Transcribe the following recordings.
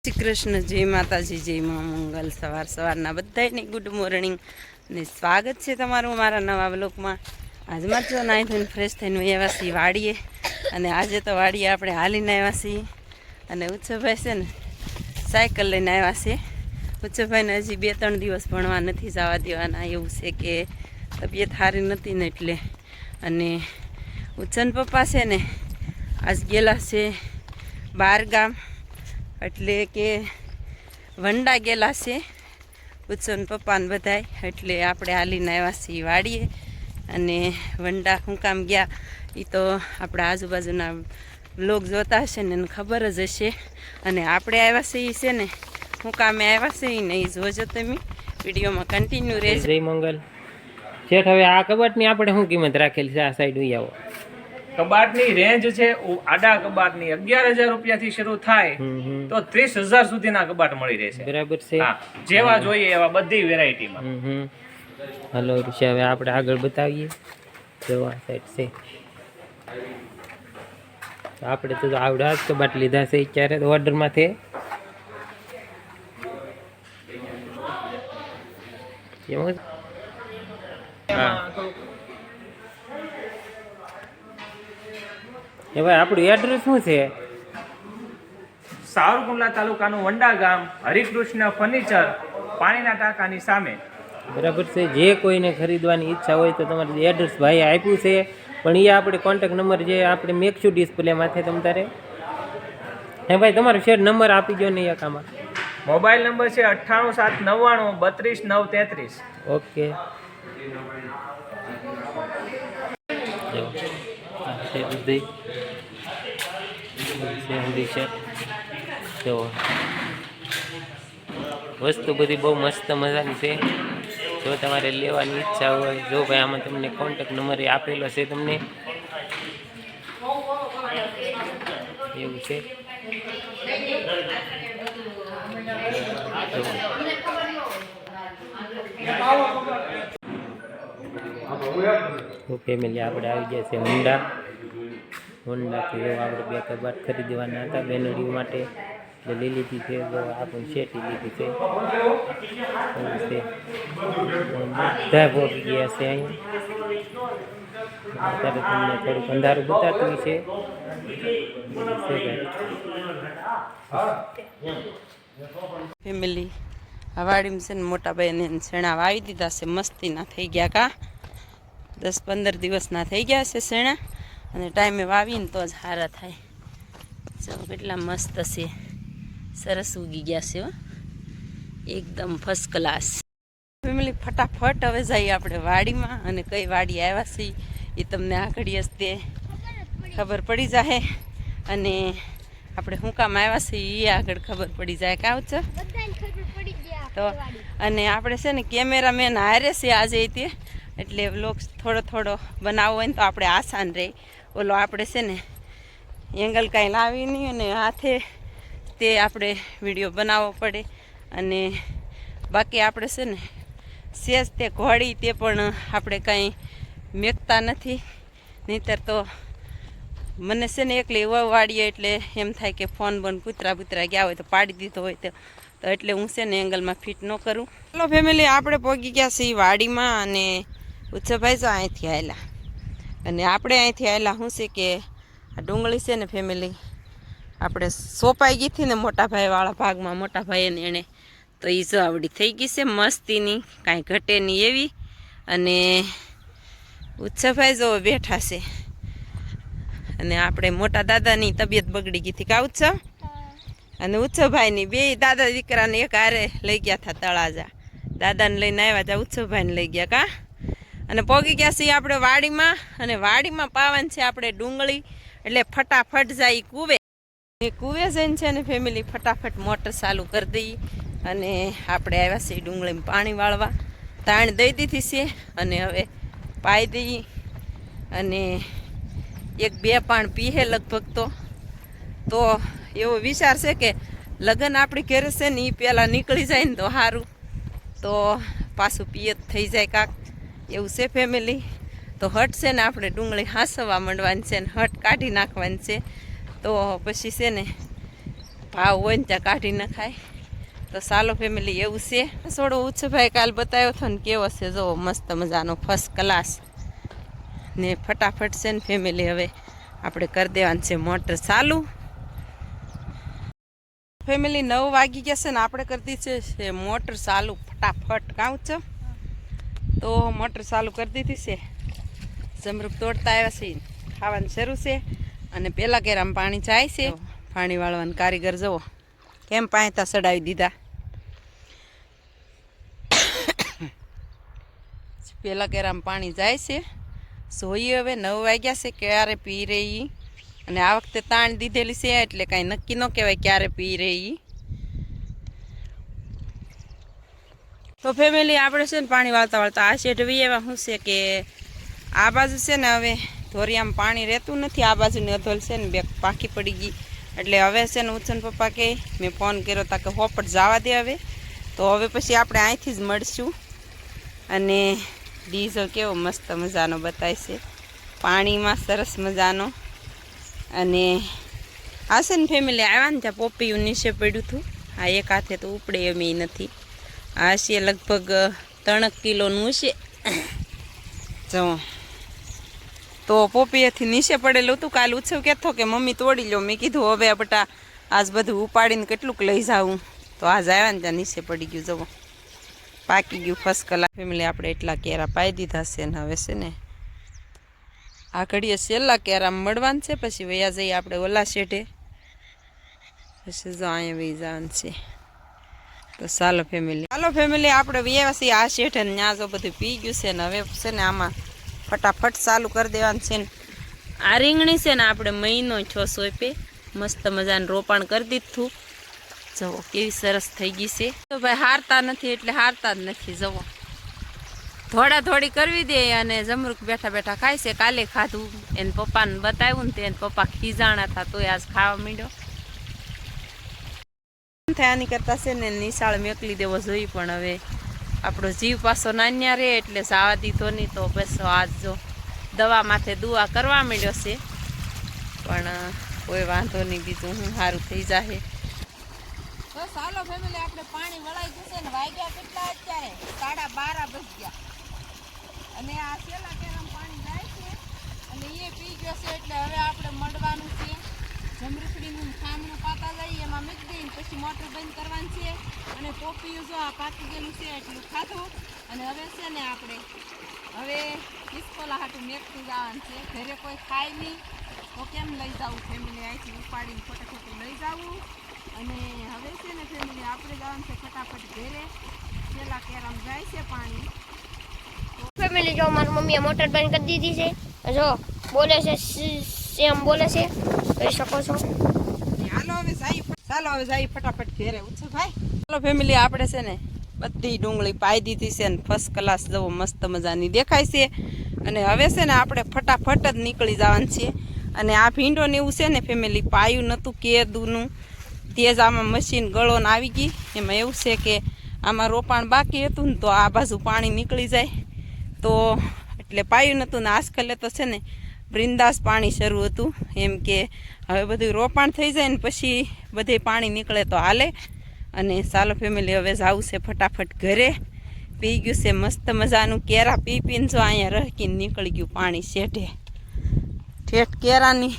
શ્રી કૃષ્ણ, જય માતાજી, જય મા મંગલ. સવારના બધાને ગુડ મોર્નિંગ ને સ્વાગત છે તમારું મારા નવા બ્લોગમાં. આજમાં જો નાહી ધોઈને ફ્રેશ થઈને આવ્યા છીએ વાડીએ, અને આજે તો વાડીએ આપણે હાલીને આવ્યા છીએ. અને ઉત્સવભાઈ છે ને સાયકલ લઈને આવ્યા છે. ઉત્સવભાઈને હજી 2-3 દિવસ ભણવા નથી જવા દેવાના, એવું છે કે તબિયત સારી નથી ને એટલે. અને ઉત્સન પપ્પા છે ને આજ ગયેલા છે બહાર ગામ, એટલે કે વંડા ગયેલા છે ઉત્સવન પપ્પાને બધાય. એટલે આપણે હાલીને આવ્યા છીએ વાડીએ. અને વંડા શું કામ ગયા એ તો આપણા આજુબાજુના બ્લોગ જોતા હશે ને એને ખબર જ હશે. અને આપણે આવ્યા છીએ છે ને શું કામે આવ્યા છે ને એ જોજો તમે વિડીયોમાં કન્ટિન્યુ રહેજો. જય મંગલ. શેઠ, હવે આ કબાટની આપણે શું કિંમત રાખેલી છે? આ સાઈડ ઉઈ આવો. કબાટની રેન્જ છે આડા કબાટની 11,000 રૂપિયાથી શરૂ થાય તો 30,000 સુધીના કબાટ મળી રહેશે. બરાબર છે. હા, જેવા જોઈએ એવા બધી વેરાયટીમાં. હલો ઋષિ, હવે આપણે આગળ બતાવીએ. જો આ સાઈડ છે. આપણે તો આવડા જ કબાટ લીધા છે અત્યારે ઓર્ડરમાંથી. હવે આપણું એડ્રેસ શું છે? સાવરકુંડલા તાલુકાનું વંડા ગામ, હરિકૃષ્ણ ફર્નિચર, પાણીના ટાંકાની સામે. બરાબર છે. જે કોઈને ખરીદવાની ઈચ્છા હોય તો તમારે એડ્રેસ ભાઈ આપ્યું છે, પણ એ આપણે કોન્ટેક નંબર જે આપણે મેકશું ડિસ્પ્લે માથે તમ તારે. હે ભાઈ, તમારો શેર નંબર આપી દો ને એક આમાં. મોબાઈલ નંબર છે 98 799 32 933. ઓકે. વસ્તુ બધી બહુ મસ્ત મજાની છે. જો તમારે લેવાની ઈચ્છા હોય, જો ભાઈ આમાં તમને કોન્ટેક્ટ નંબર આપેલો છે તમને, એવું છે. તો ફેમિલી આપણે આવી ગયા છે હોન્ડાથી. જો આપણે 2 કબાટ ખરીદવાના હતા બેનડીઓ માટે, એટલે લઈ લીધી છે. જો આપણે શેટી લીધી છે. બધા ભોગી ગયા છે અહીંયા. અત્યારે તમને થોડુંક અંધારું બતાતું છે. ફેમિલી આ વાડીમાં છે ને મોટા ભાઈને શેણા વાવી દીધા છે. મસ્તીના થઈ ગયા કા 10-15 દિવસના થઈ ગયા છે શેણા. અને ટાઈમે વાવીને તો જ સારા થાય. જો કેટલા મસ્ત છે, સરસ ઉગી ગયા છે હો, એકદમ ફર્સ્ટ ક્લાસ. ફેમિલી ફટાફટ હવે જઈએ આપણે વાડીમાં, અને કઈ વાડી આવ્યા છીએ એ તમને આ ઘડીએ જ તે ખબર પડી જાય. અને આપણે શું કામ આવ્યા છીએ એ આગળ ખબર પડી જાય. કાવ છો તો. અને આપણે છે ને કેમેરામેન હારે છે આજે તે, એટલે વ્લોગ થોડો બનાવવો હોય ને તો આપણે આસાન રહે. ઓલો આપણે છે ને એંગલ કાંઈ લાવી નહીં અને હાથે તે આપણે વિડીયો બનાવવો પડે. અને બાકી આપણે છે ને સેજ તે ઘોડી તે પણ આપણે કાંઈ મેકતા નથી, નહીંતર તો મને છે ને એકલી વાડીએ એટલે એમ થાય કે ફોન બંધ કૂતરા ગયા હોય તો પાડી દીધો હોય તો એટલે હું છે ને એંગલમાં ફિટ ન કરું. ચલો ફેમિલી, આપણે પહોંચી ગયા છીએ વાડીમાં. અને ઉત્સવભાઈ તો અહીંથી આવેલા, અને આપણે અહીંથી આવેલા શું છે કે આ ડુંગળી છે ને ફેમિલી આપણે સોંપાઈ ગઈ હતી ને મોટા ભાઈવાળા ભાગમાં, મોટા ભાઈને એણે તો એ જો આવડી થઈ ગઈ છે મસ્તીની, કાંઈ ઘટે નહીં એવી. અને ઉત્સવભાઈ જો બેઠા છે. અને આપણે મોટા દાદાની તબિયત બગડી ગઈ હતી કા ઉત્સવ, અને ઉત્સવભાઈની 2 દાદા દીકરાને એક હારે લઈ ગયા હતા તળાજા. દાદાને લઈને આવ્યા હતા, ઉત્સવભાઈને લઈ ગયા કા. અને પહોંચી ગયા છીએ આપણે વાડીમાં. અને વાડીમાં પાવાનું છે આપણે ડુંગળી, એટલે ફટાફટ જાય કૂવે. એ કૂવે જઈને છે ને ફેમિલી ફટાફટ મોટર ચાલુ કરી દઈએ. અને આપણે આવ્યા છીએ ડુંગળીમાં પાણી વાળવા. તાણ દઈ દીધી છે અને હવે પાઈ દઈએ. અને 1-2 પાણ પીહે લગભગ તો એવો વિચાર છે કે લગ્ન આપણી ઘરે છે ને એ પહેલાં નીકળી જાય ને તો સારું, તો પાછું પિયત થઈ જાય કાક, એવું છે ફેમિલી. તો હટ છે ને આપણે ડુંગળી હાંસવા માંડવાની છે ને હટ કાઢી નાખવાની છે. તો પછી છે ને ભાવ હોય ને ત્યાં કાઢી નખાય. તો ચાલો ફેમિલી એવું છે. થોડો ઉત્સભાઈ કાલ બતાવ્યો હતો ને કેવો છે જો મસ્ત મજાનો ફર્સ્ટ ક્લાસ ને ફટાફટ છે ને ફેમિલી હવે આપણે કરી દેવાનું છે મોટર ચાલુ. ફેમિલી 9 વાગી ગયા છે ને આપણે કરી દીધી છે મોટર ચાલુ ફટાફટ કાઉ છો. તો મોટર ચાલુ કરી દીધી છે. જમરૂક તોડતા આવ્યા છે ખાવાનું શરૂ છે અને પહેલાં કેરામાં પાણી જાય છે. પાણી વાળવાનું કારીગર જવો કેમ પાયતા સડાવી દીધા. પહેલાં કેરામાં પાણી જાય છે. જોઈએ હવે 9 વાગ્યા છે ક્યારે પી રહી. અને આ વખતે તાણ દીધેલી છે એટલે કાંઈ નક્કી ન કહેવાય ક્યારે પી રહી. તો ફેમિલી આપણે છે ને પાણી વાળતા વાળતા આ શેઠ એવા શું છે કે આ બાજુ છે ને હવે ધોરિયામાં પાણી રહેતું નથી. આ બાજુની અધોલ છે ને બે પાકી પડી ગઈ એટલે હવે છે ને ઉછન પપ્પા કે મેં ફોન કર્યો તા કે હોપટ જવા દે હવે. તો હવે પછી આપણે અહીંથી જ મળશું. અને ડીઝલ કેવો મસ્ત મજાનો બતાય છે પાણીમાં સરસ મજાનો. અને આ છે ને ફેમિલી આવ્યા ને ત્યાં પોપિયું નીચે પડ્યું હતું. આ એક હાથે તો ઉપડે એમ નથી. આ છે લગભગ 3 કિલોનું છે જો. તો પોપીએથી નીચે પડેલું હતું. કાલે ઉત્સવ કહેતો કે મમ્મી તોડી લો. મેં કીધું હવે બટા આજ બધું ઉપાડીને કેટલુંક લઈ જાઉં. તો આજ આવ્યા ને ત્યાં નીચે પડી ગયું જવો પાકી ગયું ફર્સ્ટ ક્લાસ. ફેમિલી આપણે એટલા કેરા પાઈ દીધા છે ને હવે છે ને આ ઘડીએ છેલ્લા કેરામાં મળવાનું છે. પછી વયા જઈએ આપણે ઓલા શેઠે. પછી જો અહીંયા વહી જવાનું છે. તો ચાલો ફેમિલી આપણે વયા છીએ આ શેઠે ને ત્યાં જો બધું પી ગયું છે ને હવે છે ને આમાં ફટાફટ ચાલુ કરી દેવાનું છે ને. આ રીંગણી છે ને આપણે મહિનો 6 સોંપે મસ્ત મજાનું રોપાણ કરી દીધું. જવો કેવી સરસ થઈ ગઈ છે. તો ભાઈ હારતા નથી એટલે હારતા જ નથી. જવો થોડી કરવી દે અને જમરૂક બેઠા બેઠા ખાય છે. કાલે ખાધું એને પપ્પાને બતાવ્યું ને તો એને પપ્પા ખીજાણા હતા તોય આજ ખાવા માંડ્યો. આની કરતા છે ને નિશાળ મેકલી દેવો જોઈએ પણ હવે આપણો જીવ પાછો નાન્યા રહે એટલે જવા દીધો નહીં. તો બસ આજ જો દવા માથે દુઆ કરવા માંડ્યો છે પણ કોઈ વાંધો નહીં. બીજું હું સારું થઈ જાય. તો ચાલો ફેમિલી આપણે પાણી વળાઈ જશે ને વાગ્યા કેટલા અત્યારે 12:30 બજી ગયા. અને આ છેલ્લા કેરામાં પાણી જાય છે અને એ પી ગયો છે એટલે હવે આપણે મળવાનું છે. જમરૂખડીનું ખામણું પાતા જઈએ એમાં મૂકી દઈને પછી મોટર બંધ કરવાની છે. અને પોપિયું જો આ પાકી ગયેલું છે એટલું ખાધું. અને હવે છે ને આપણે હવે ડિસ્કોલા હાટું મેકતું જવાનું છે. ઘરે કોઈ ખાય નહીં તો કેમ લઈ જવું ફેમિલી અહીંથી ઉપાડીને ખોટે લઈ જવું. અને હવે છે ને ફેમિલી આપણે જવાનું છે ફટાફટ ઘરે. છેલ્લા કેરામાં જાય છે પાણી. ફેમિલી જો મારી મમ્મીએ મોટર બંધ કરી દીધી છે. જો બોલે છે સેમ બોલે છે કહી શકો છો. ચાલો હવે જાય ફટાફટ ઘરે ઉછો ભાઈ. ચાલો ફેમિલી આપણે છે ને બધી ડુંગળી પાઈ દીધી છે ને ફર્સ્ટ ક્લાસ જવો મસ્ત મજાની દેખાય છે. અને હવે છે ને આપણે ફટાફટ જ નીકળી જવાનું છે. અને આ ભીંડો ને એવું છે ને ફેમિલી પાયું નહોતું કેદુનું તે જ આમાં મશીન ગળોને આવી ગઈ. એમાં એવું છે કે આમાં રોપાણ બાકી હતું ને તો આ બાજુ પાણી નીકળી જાય તો એટલે પાયું નહોતું ને આજકાલે તો છે ને બૃંદાસ પાણી શરૂ હતું. એમ કે હવે બધું રોપાણ થઈ જાય ને પછી બધે પાણી નીકળે તો હાલે. અને ચાલો ફેમિલી હવે જવું છે ફટાફટ ઘરે. પી ગયું છે મસ્ત મજાનું કેરા પીને જો અહીંયા રહકીને નીકળી ગયું પાણી શેઠે. ઠેઠ કેરાની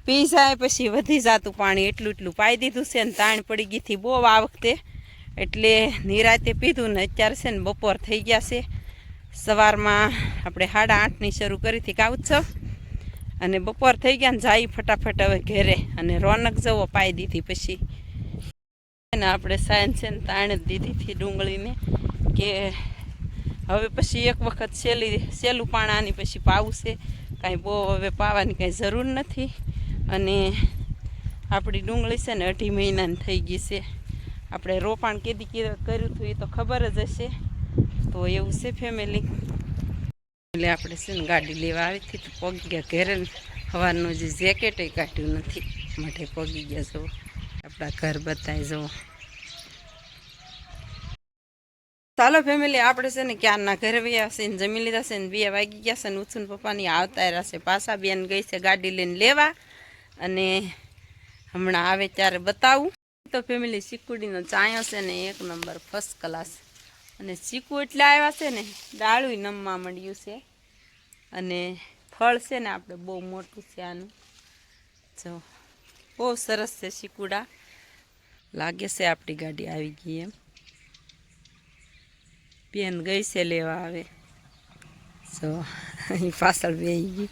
પી જાય પછી વધી જતું પાણી એટલું પાઈ દીધું છે ને તાણ પડી ગઈ હતી બહુ આ વખતે એટલે નિરાતે પીધું ને અત્યારે છે ને બપોર થઈ ગયા છે. સવારમાં આપણે 8:30ની શરૂ કરી હતી કાઉ છો અને બપોર થઈ ગયા ને જાય ફટાફટ હવે ઘરે. અને રોનક જવો પાઈ દીધી પછી ને આપણે સાયન્સ છે ને તાણ જ દીધી હતી ડુંગળીને કે હવે પછી એક વખત સહેલું પાણાની પછી પાવું છે. કાંઈ બહુ હવે પાવાની કાંઈ જરૂર નથી. અને આપણી ડુંગળી છે ને 2.5 મહિનાની થઈ ગઈ છે. આપણે રોપાણ કેદી કર્યું હતું એ તો ખબર જ હશે. તો એવું છે ફેમિલી. એટલે આપણે છે ને ગાડી લેવા આવી હતી તો પગી ગયા ઘરે. સવારનું જે જેકેટ એ કાઢ્યું નથી માટે પગી ગયા. જવો આપણા ઘર બતાવી જવો. ચાલો ફેમિલી આપણે છે ને ક્યારના ઘરે વ્યા છે ને જમી લીધા છે ને 2 વાગી ગયા છે ને ઉછુન પપ્પાની આવતા રહ્યા છે પાછા. બેન ગઈ છે ગાડી લઈને લેવા અને હમણાં આવે ત્યારે બતાવું. તો ફેમિલી ચીકુડીનો ચાયો છે ને એક નંબર ફર્સ્ટ ક્લાસ. અને ચીકુ એટલે આવ્યા છે ને ડાળું નમવા મળ્યું છે. અને ફળ છે ને આપણે બહુ મોટું છે આનું. જો બહુ સરસ છે ચીકુડા. લાગે છે આપણી ગાડી આવી ગઈ એમ. બેન ગઈ છે લેવા આવે. જો અહીં પાછળ બેસી ગઈ.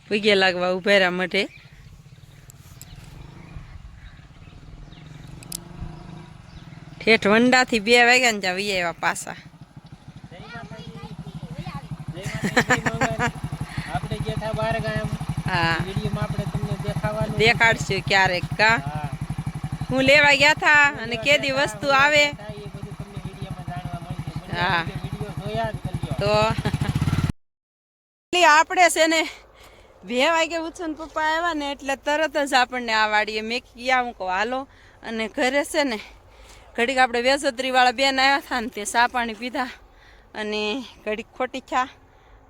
પગે લાગવા ઉભેરા મઢે. ઠેઠ વંડાથી 2 વાગ્યા ને ત્યાં વી આવ્યા પાછા. આપણે ગયા હતા બાર ગામ. હા વિડીયોમાં આપણે તમને દેખાવાનું દેખાડશું ક્યારેક કા. હું લેવા ગયા હતા અને કેદી વસ્તુ આવે એ બધું તમને વિડીયોમાં જાણવા મળશે. હા વિડીયો જોયા જ કરજો. તો આપણે છે ને 2 વાગે ઉછન પપ્પા આવ્યા ને એટલે તરત જ આપણને આ વાડીએ મેં ગયા. હું કહું હાલો. અને ઘરે છે ને ઘડીક આપણે વેસોત્રીવાળા બેન આવ્યા હતા ને તે ચા પાણી પીધા અને ઘડીક ખોટી ચા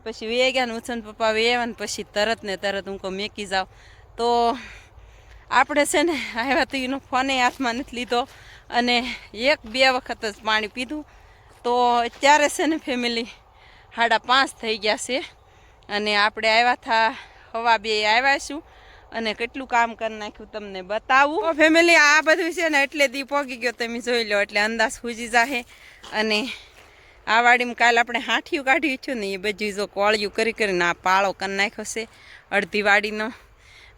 પછી વે ગયા ને ઉછન પપ્પા વેવા ને પછી તરત ને તરત હું કહું મેકી જાઉં. તો આપણે છે ને આવ્યા તો એનો ફોને હાથમાં નથી લીધો અને 1-2 વખત જ પાણી પીધું. તો અત્યારે છે ને ફેમિલી 5:30 થઈ ગયા છે અને આપણે આવ્યા હતા 2:15 આવ્યા છું અને કેટલું કામ કરી નાખ્યું તમને બતાવું. ફેમિલી આ બધું છે ને એટલે દી પોગી ગયો તમે જોઈ લો એટલે અંદાજ સૂજી જાહે. અને આ વાડીમાં કાલે આપણે હાંઠિયું કાઢ્યું છું ને એ બધું જો કોળિયું કરી કરીને આ પાળો કરી નાખ્યો છે અડધી વાડીનો.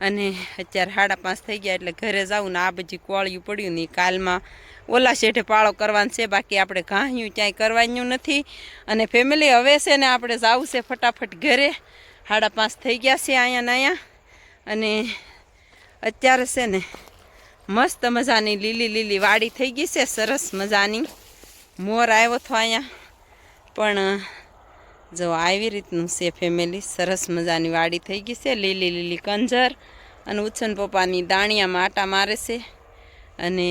અને અત્યારે 5:30 થઈ ગયા એટલે ઘરે જાઉં ને આ બધી કોળિયું પડ્યું ને કાલમાં ઓલા શેઠે પાળો કરવાનો છે. બાકી આપણે ઘાહ્યું ક્યાંય કરવાનું નથી. અને ફેમિલી હવે છે ને આપણે જવું છે ફટાફટ ઘરે. 5:30 થઈ ગયા છે અહીંયા ને અહીંયા. અને અત્યારે છે ને મસ્ત મજાની લીલી લીલી વાડી થઈ ગઈ છે સરસ મજાની. મોર આવ્યો હતો અહીંયા પણ જો આવી રીતનું છે ફેમિલી. સરસ મજાની વાડી થઈ ગઈ છે લીલી લીલી કંજર. અને ઉછન પપ્પાની દાણિયામાં આટા મારે છે. અને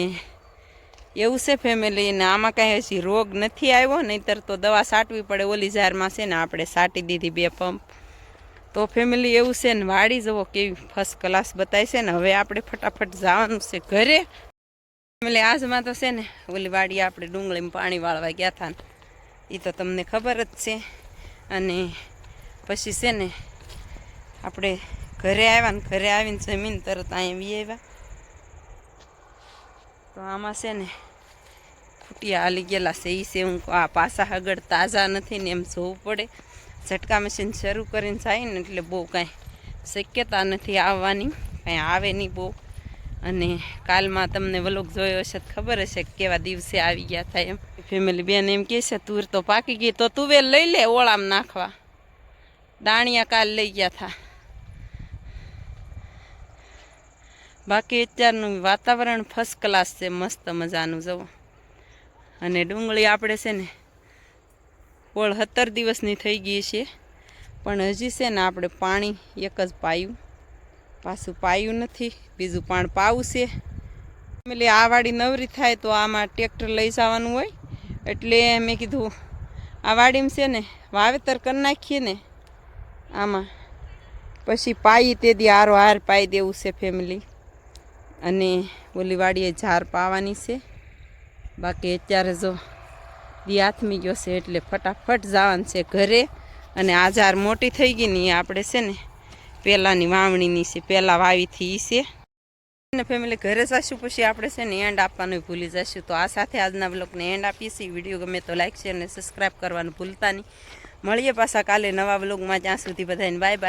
એવું છે ફેમિલી. ને આમાં કાંઈ હજી રોગ નથી આવ્યો નહીંતર તો દવા છાંટવી પડે. ઓલી જારમાં છે ને આપણે છાંટી દીધી 2 પંપ. તો ફેમિલી એવું છે ને વાડી જુઓ કેવી ફર્સ્ટ ક્લાસ બતાય છે ને. હવે આપણે ફટાફટ જવાનું છે ઘરે. ફેમિલી આજમાં તો છે ને ઓલી વાડી આપણે ડુંગળીમાં પાણી વાળવા ગયા હતા ને એ તો તમને ખબર જ છે. અને પછી છે ને આપણે ઘરે આવ્યા ને ઘરે આવીને જમીન તરત અહીંયા વી આવ્યા. તો આમાં છે ને ખૂટિયા હાલી ગયેલા છે એ છે. હું આ પાછા આગળ તાજા નથી ને એમ જોવું પડે. ઝટકા મશીન શરૂ કરીને જાય ને એટલે બહુ કાંઈ શક્યતા નથી આવવાની. કાંઈ આવે નહીં બહુ. અને કાલમાં તમને વ્લોગ જોયો હશે તો ખબર હશે કે કેવા દિવસે આવી ગયા હતા એમ. ફેમિલી બેન એમ કહે છે તુર તો પાકી ગઈ તો તુવેર લઈ લે ઓળામાં નાખવા. દાણિયા કાલ લઈ ગયા હતા. બાકી અત્યારનું વાતાવરણ ફર્સ્ટ ક્લાસ છે મસ્ત મજાનું જવો. અને ડુંગળી આપણે છે ને 17 દિવસની થઈ ગઈ છે પણ હજી છે ને આપણે પાણી એક જ પાયું. પાછું પાયું નથી. બીજું પાણી પાવું છે. એટલે આ વાડી નવરી થાય તો આમાં ટ્રેક્ટર લઈ જવાનું હોય એટલે મેં કીધું આ વાડીમાં છે ને વાવેતર કરી નાખીએ ને આમાં પછી પાઈ તે દી હારો હાર પાઈ દેવું છે ફેમિલી. અને ઓલી વાડીએ ઝાર પાવાની છે. બાકી અત્યારે જો દી હાથમી ગયો છે એટલે ફટાફટ જવાનું છે ઘરે. અને આ ઝાર મોટી થઈ ગઈ ને આપણે છે ને પહેલાંની વાવણીની છે પહેલાં વાવીથી એ છે. અને ફેમિલી ઘરે જઈશું પછી આપણે છે ને એન્ડ આપવાનું ભૂલી જઈશું. તો આ સાથે આજના બ્લોગને એન્ડ આપીએ છીએ. વિડીયો ગમે તો લાઈક શેર અને સબસ્ક્રાઈબ કરવાનું ભૂલતા નહીં. મળીએ પાછા કાલે નવા બ્લોગમાં. ત્યાં સુધી બધાને બાય બાય.